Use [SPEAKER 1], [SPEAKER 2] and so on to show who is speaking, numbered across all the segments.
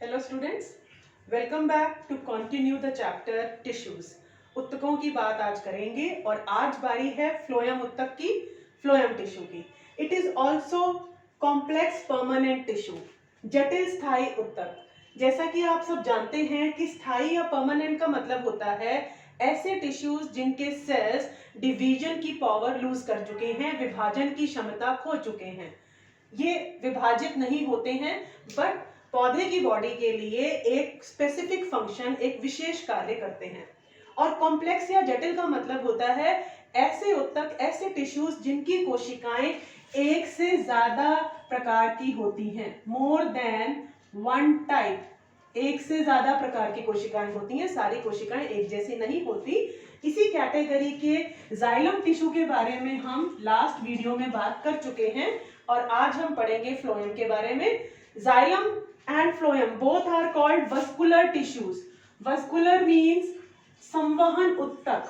[SPEAKER 1] Hello students, welcome back to continue the chapter tissues. उत्तकों की बात आज करेंगे और आज बारी है फ्लोएम उत्तक की, फ्लोएम टिश्यू की। It is also complex permanent tissue, जटिल स्थायी उत्तक। जैसा कि आप सब जानते हैं कि स्थायी या परमानेंट का मतलब होता है ऐसे टिश्यूज जिनके सेल्स डिवीजन की पावर लूज कर चुके हैं, विभाजन की क्षमता खो चुके हैं। ये विभाजित नहीं होते हैं बट पौधे की बॉडी के लिए एक स्पेसिफिक फंक्शन, एक विशेष कार्य करते हैं। और कॉम्प्लेक्स या जटिल का मतलब होता है ऐसे उत्तक, ऐसे टिश्यूज जिनकी कोशिकाएं एक से ज्यादा प्रकार की होती हैं, मोर देन वन टाइप। एक से ज्यादा प्रकार की कोशिकाएं होती हैं, सारी कोशिकाएं एक जैसी नहीं होती। इसी कैटेगरी के जाइलम टिश्यू के बारे में हम लास्ट वीडियो में बात कर चुके हैं और आज हम पढ़ेंगे फ्लोएम के बारे में। Xylem and phloem both are called vascular tissues. Vascular means संवहन उत्तक।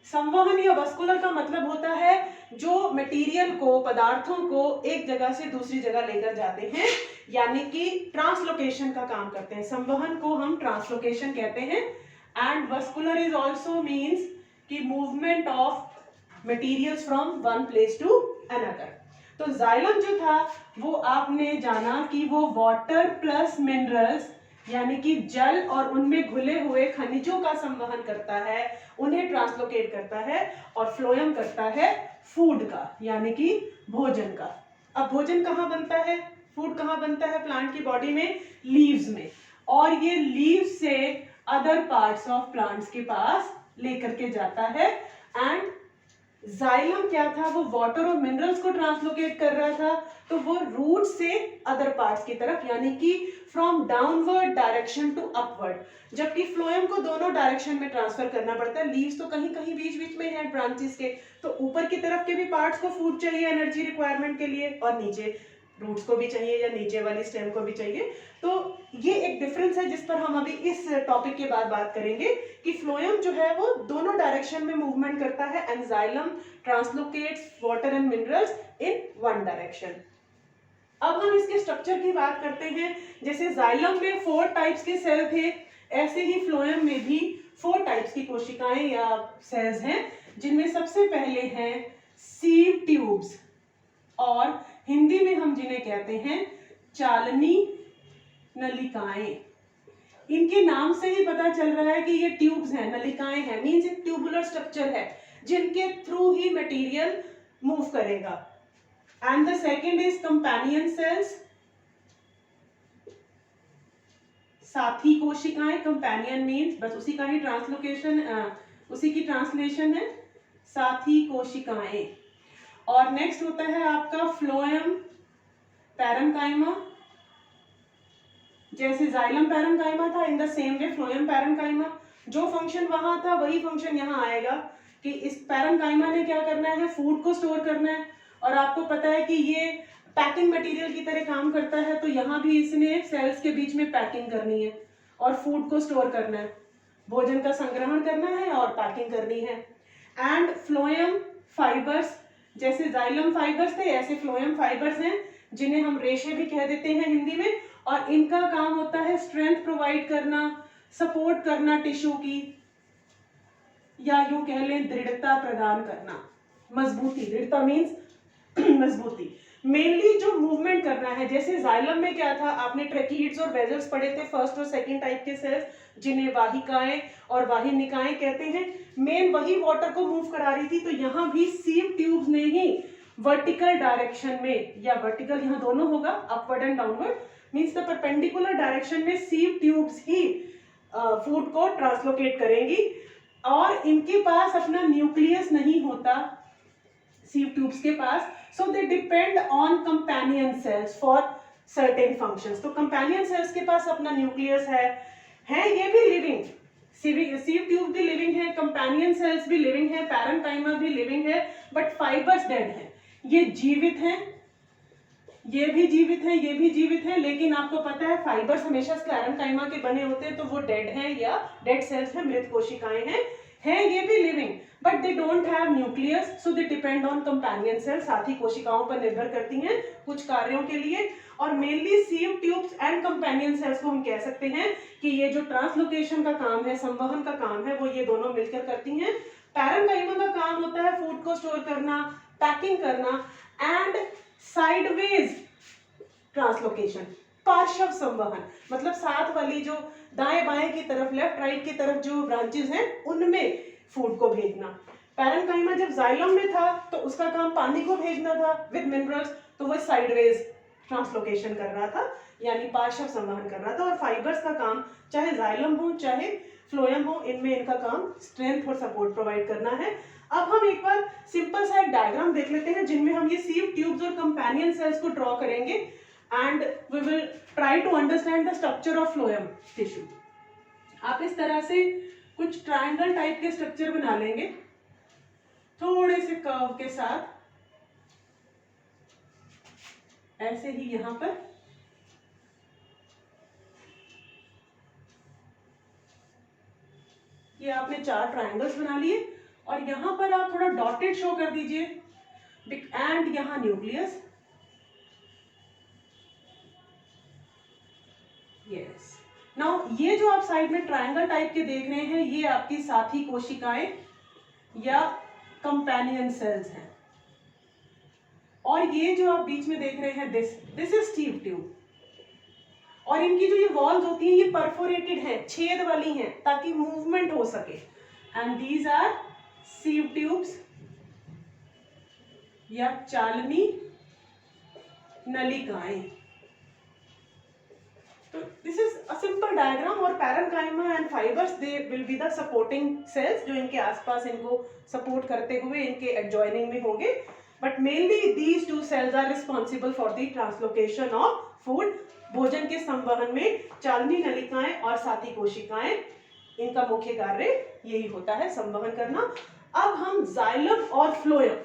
[SPEAKER 1] संवहन या vascular का मतलब होता है जो मटेरियल को, पदार्थों को एक जगह से दूसरी जगह लेकर जाते हैं, यानी कि ट्रांसलोकेशन का काम करते हैं। संवहन को हम ट्रांसलोकेशन कहते हैं। And vascular is also means कि movement of materials from one place to another. तो जाइलम जो था वो आपने जाना कि वो वाटर प्लस मिनरल्स यानी कि जल और उनमें घुले हुए खनिजों का संवहन करता है, उन्हें ट्रांसलोकेट करता है। और फ्लोएम करता है फूड का, यानी कि भोजन का। अब भोजन कहाँ बनता है, फूड कहाँ बनता है प्लांट की बॉडी में? लीव्स में। और ये लीव्स से अदर पार्ट्स ऑफ प्लांट्स के पास लेकर के जाता है। एंड जाइलम क्या था, वो वाटर और मिनरल्स को ट्रांसलोकेट कर रहा था, तो वो रूट से अदर पार्ट्स की तरफ, यानी कि from downward direction to upward. जबकि फ्लोएम को दोनों डायरेक्शन में ट्रांसफर करना पड़ता है। लीव्स तो कहीं कहीं बीच बीच में है ब्रांचेस के, तो ऊपर की तरफ के भी पार्ट्स को फूड चाहिए एनर्जी रिक्वायरमेंट के लिए, और नीचे रूट्स को भी चाहिए या नीचे वाली स्टेम को भी चाहिए। तो ये एक डिफरेंस है जिस पर हम अभी इस टॉपिक के बाद बात करेंगे कि फ्लोएम जो है वो दोनों डायरेक्शन में मूवमेंट करता है and xylem translocates water and minerals in one direction. अब हम इसके स्ट्रक्चर की बात करते हैं। जैसे जाइलम में 4 टाइप्स के सेल थे, ऐसे ही फ्लोएम में भी 4 टाइप्स की कोशिकाएं या सेल्स हैं, जिनमें सबसे पहले हैं सीव ट्यूब्स, और हिंदी में हम जिन्हें कहते हैं चालनी नलिकाएं। इनके नाम से ही पता चल रहा है कि ये ट्यूब्स हैं, नलिकाएं हैं, मींस एक ट्यूबुलर स्ट्रक्चर है जिनके थ्रू ही मटेरियल मूव करेगा। And the second is companion cells, साथी कोशिकाएं। कंपेनियन मींस बस उसी का ही ट्रांसलोकेशन, उसी की ट्रांसलेशन है, साथी कोशिकाएं। और नेक्स्ट होता है आपका फ्लोएम पैरेन्काइमा। जैसे जाइलम पैरेन्काइमा था, in the same way phloem parenchyma. जो फंक्शन वहां था वही फंक्शन यहाँ आएगा कि इस पैरेन्काइमा ने क्या करना है, फूड को स्टोर करना है। और आपको पता है कि ये पैकिंग मटेरियल की तरह काम करता है, तो यहाँ भी इसने सेल्स के बीच में पैकिंग करनी है और फूड को स्टोर करना है, भोजन का संग्रहण करना है और पैकिंग करनी है। एंड फ्लोएम फाइबर्स, जैसे जाइलम फाइबर्स थे ऐसे फ्लोएम फाइबर्स हैं, जिन्हें हम रेशे भी कह देते हैं हिंदी में। और इनका काम होता है स्ट्रेंथ प्रोवाइड करना, सपोर्ट करना टिश्यू की, या यूं कह लें दृढ़ता प्रदान करना, मजबूती। दृढ़ता मीन्स मजबूती। मेनली जो मूवमेंट करना है, जैसे जाइलम में क्या था, आपने ट्रैकिड्स और वेजल्स पढ़े थे, फर्स्ट और सेकंड टाइप के सेल्स, जिन्हें वाहिकाएं और वाहिनिकाएं कहते हैं। मेन वही वाटर को मूव करा रही थी। तो यहाँ भी सीव ट्यूब्स ने ही वर्टिकल डायरेक्शन में, या वर्टिकल यहाँ दोनों होगा, upward and downward, means the perpendicular direction में सीव ट्यूब्स ही फूड को ट्रांसलोकेट करेंगी। और इनके पास अपना न्यूक्लियस नहीं होता सीव ट्यूब्स के पास, so they depend on companion cells for certain functions. तो कंपेनियन सेल्स के पास अपना न्यूक्लियस है ये भी लिविंग, सीव ट्यूब भी लिविंग है, कंपेनियन सेल्स भी लिविंग है, पैरेन्काइमा भी लिविंग है, बट फाइबर्स डेड हैं। ये जीवित हैं, ये भी जीवित हैं, ये भी जीवित हैं, लेकिन आपको पता है फाइबर्स हमेशा पैरेन्काइमा के बने होते हैं, तो वो डेड हैं या डेड सेल्स हैं, मृत कोशिकाएं हैं। है ये भी living, but they don't have nucleus, so they depend on companion cell, साथी कोशिकाओं पर निर्भर करती हैं कुछ कार्यों के लिए। और mainly sieve tubes and companion cells को हम कह सकते हैं कि ये जो ट्रांसलोकेशन का काम है, संवहन का काम है, वो ये दोनों मिलकर करती हैं। पैरेन्काइमा का काम होता है फूड को स्टोर करना, पैकिंग करना एंड साइडवेज ट्रांसलोकेशन, पार्श्व संवहन, मतलब साथ वाली जो दाएं बाएं की तरफ, लेफ्ट राइट की तरफ जो ब्रांचेस हैं उनमें फूड को भेजना। पैरेन्काइमा जब जाइलम में था तो उसका काम पानी को भेजना था विद मिनरल्स, तो वो साइडवेज ट्रांसलोकेशन कर रहा था, यानी पार्श्व संवहन कर रहा था। और फाइबर्स का काम चाहे जाइलम हो चाहे फ्लोएम हो, इनमें इनका काम स्ट्रेंथ और सपोर्ट प्रोवाइड करना है। अब हम एक बार सिंपल सा एक डायग्राम देख लेते हैं जिनमें हम ये सीव ट्यूब्स और कंपेनियन सेल्स को ड्रॉ करेंगे and we will try to understand the structure of phloem tissue. आप इस तरह से कुछ ट्रायंगल टाइप के स्ट्रक्चर बना लेंगे थोड़े से कर्व के साथ, ऐसे ही यहां पर ये आपने 4 ट्रायंगल्स बना लिए और यहां पर आप थोड़ा डॉटेड शो कर दीजिए एंड यहां न्यूक्लियस। यस, नाउ ये जो आप साइड में ट्रायंगल टाइप के देख रहे हैं ये आपकी साथी कोशिकाएं या कंपेनियन सेल्स हैं, और ये जो आप बीच में देख रहे हैं दिस इज सीव ट्यूब, और इनकी जो ये वॉल्स होती हैं ये परफोरेटेड हैं, छेद वाली हैं ताकि मूवमेंट हो सके। And these are sieve tubes या चालनी नलिकाएं। तो this is a simple diagram, और parenchyma and fibres they will be the supporting cells जो इनके आसपास इनको सपोर्ट करते हुए इनके एडजॉइनिंग में होंगे, but mainly these 2 cells are responsible for the translocation of food. भोजन के संवहन में चालनी नलिकाएं और साथी कोशिकाएं, इनका मुख्य कार्य यही होता है, संवहन करना। अब हम जाइलम और फ्लोएम,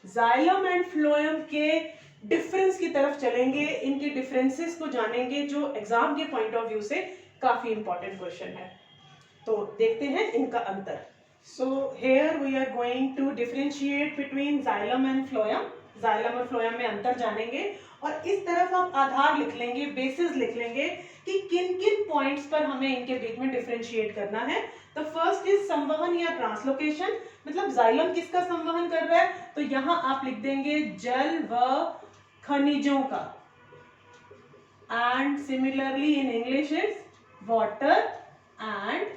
[SPEAKER 1] जाइलम एंड फ्लोएम के डिफरेंस की तरफ चलेंगे, इनके डिफरेंसेस को जानेंगे जो एग्जाम के पॉइंट ऑफ व्यू से काफी इंपॉर्टेंट क्वेश्चन है। तो देखते हैं इनका अंतर। So here we are going to differentiate between xylem and phloem. Xylem और फ्लोएम में अंतर जानेंगे और इस तरफ आप आधार लिख लेंगे, बेसिस लिख लेंगे कि किन किन पॉइंट्स पर हमें इनके बीच में डिफरेंशिएट करना है। तो फर्स्ट इज संवहन या ट्रांसलोकेशन, मतलब जाइलम किसका संवहन कर रहा है, तो यहां आप लिख देंगे जल व खनिजों का, and similarly in English is water and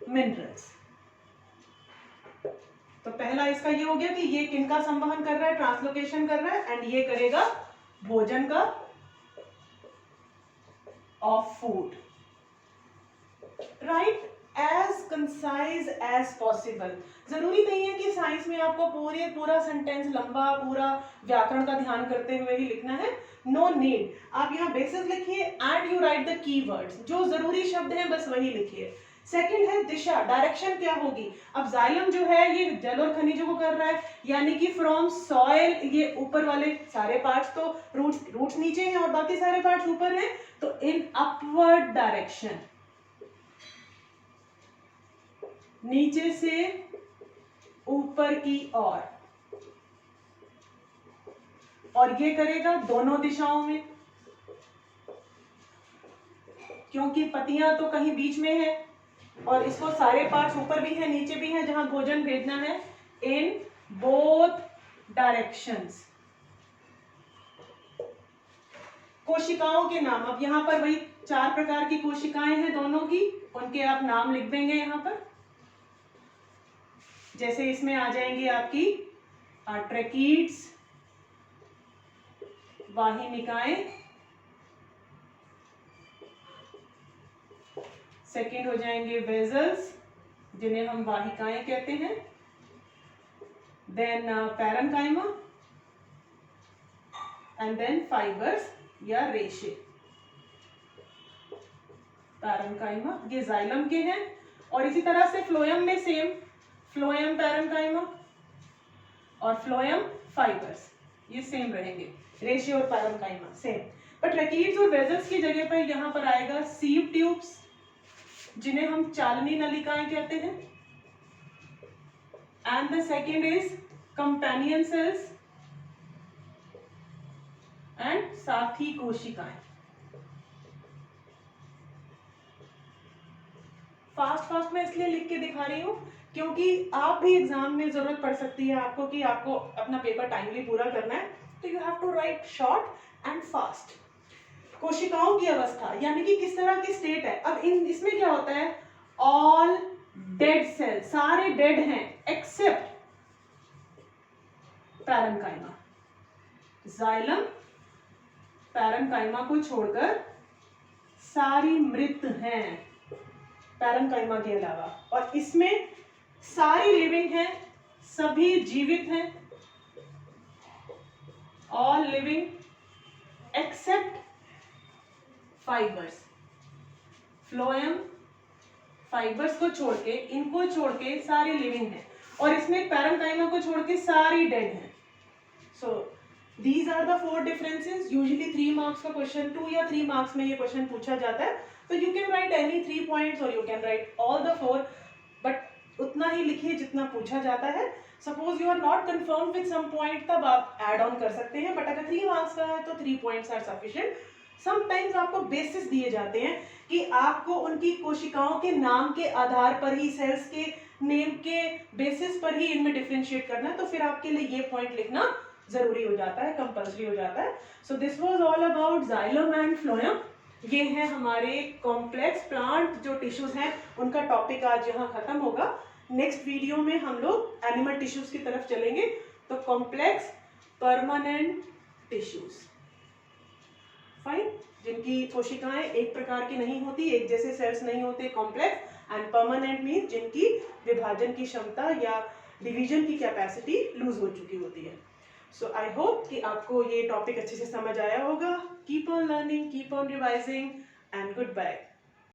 [SPEAKER 1] minerals. तो पहला इसका ये हो गया कि ये किनका संवहन कर रहा है, ट्रांसलोकेशन कर रहा है, एंड ये करेगा भोजन का, of food. Write as concise as possible. जरूरी नहीं है कि साइंस में आपको पूरा सेंटेंस लंबा पूरा व्याकरण का ध्यान करते हुए ही लिखना है, नो नीड। आप यहाँ बेसिस लिखिए and you right the keywords, जो जरूरी शब्द हैं बस वही लिखिए। सेकंड है दिशा, डायरेक्शन क्या होगी। अब जाइलम जो है ये जल और खनिजों को कर रहा है, यानी कि फ्रॉम सॉइल, ये ऊपर वाले सारे पार्ट्स तो रूट्स नीचे हैं और बाकी सारे पार्ट्स ऊपर हैं, तो इन अपवर्ड डायरेक्शन, नीचे से ऊपर की ओर, और ये करेगा दोनों दिशाओं में, क्योंकि पत्तियां तो कहीं बीच में है और इसको सारे पार्ट्स ऊपर भी है नीचे भी है जहां भोजन भेजना है, इन बोथ डायरेक्शंस। कोशिकाओं के नाम, अब यहां पर वही 4 प्रकार की कोशिकाएं हैं दोनों की, उनके आप नाम लिख देंगे यहां पर। जैसे इसमें आ जाएंगी आपकी ट्रैकीड्स, वाहिनिकाएं, सेकेंड हो जाएंगे वेजल्स जिन्हें हम वाहिकाएं कहते हैं, then parenchyma, and then fibres या रेशे। पैरेन्काइमा ये जाइलम के हैं, और इसी तरह से फ्लोएम में सेम, फ्लोएम पैरेन्काइमा और फ्लोएम फाइबर्स ये सेम रहेंगे, रेशे और पैरेन्काइमा सेम। बट ट्रैकीड्स और वेजल्स की जगह पर यहां पर आएगा सीव ट्यूब्स जिन्हें हम चालनी नलिकाएं कहते हैं, and the second is companion cells and साथी कोशिकाएं। फास्ट में इसलिए लिख के दिखा रही हूँ क्योंकि आप भी एग्जाम में जरूरत पड़ सकती है आपको कि आपको अपना पेपर टाइमली पूरा करना है, तो you have to write short and fast. कोशिकाओं की अवस्था यानी कि किस तरह की स्टेट है। अब इसमें क्या होता है, ऑल डेड सेल, सारे डेड हैं एक्सेप्ट पैरेन्काइमा। जाइलम पैरेन्काइमा को छोड़कर सारी मृत हैं पैरेन्काइमा के अलावा, और इसमें सारी लिविंग हैं, सभी जीवित हैं, all living except fibres. Phloem fibres को छोड़ के, इनको छोड़ के सारे लिविंग हैं, और इसमें पैरेन्काइमा को छोड़ के सारी डेड हैं। So these are the 4 differences. Usually 3 marks का क्वेश्चन, 2 या 3 मार्क्स में ये क्वेश्चन पूछा जाता है, तो you can write any 3 points और you can write all the 4, but उतना ही लिखिए जितना पूछा जाता है। Suppose you are not confirm with some point, तब आप ऐड ऑन कर सकते हैं, बट अगर 3 मार्क्स का है तो 3 पॉइंट्स आर सफिशिएंट। समटाइम्स आपको बेसिस दिए जाते हैं कि आपको उनकी कोशिकाओं के नाम के आधार पर ही, सेल्स के नेम के बेसिस पर ही इनमें डिफरेंशिएट करना है, तो फिर आपके लिए ये पॉइंट लिखना जरूरी हो जाता है, कंपल्सरी हो जाता है। So this was all about xylem and phloem. ये है हमारे कॉम्प्लेक्स प्लांट जो टिश्यूज हैं, उनका टॉपिक आज यहाँ खत्म होगा। नेक्स्ट वीडियो में हम लोग एनिमल टिश्यूज की तरफ चलेंगे, तो कॉम्प्लेक्स परमानेंट टिश्यूज, फाइन, जिनकी कोशिकाएं एक प्रकार की नहीं होती, एक जैसे सेल्स नहीं होते, कॉम्प्लेक्स, एंड परमानेंट मीन जिनकी विभाजन की क्षमता या डिवीजन की कैपेसिटी लूज हो चुकी होती है। सो आई होप कि आपको ये टॉपिक अच्छे से समझ आया होगा। Keep on learning, keep on revising, and good bye.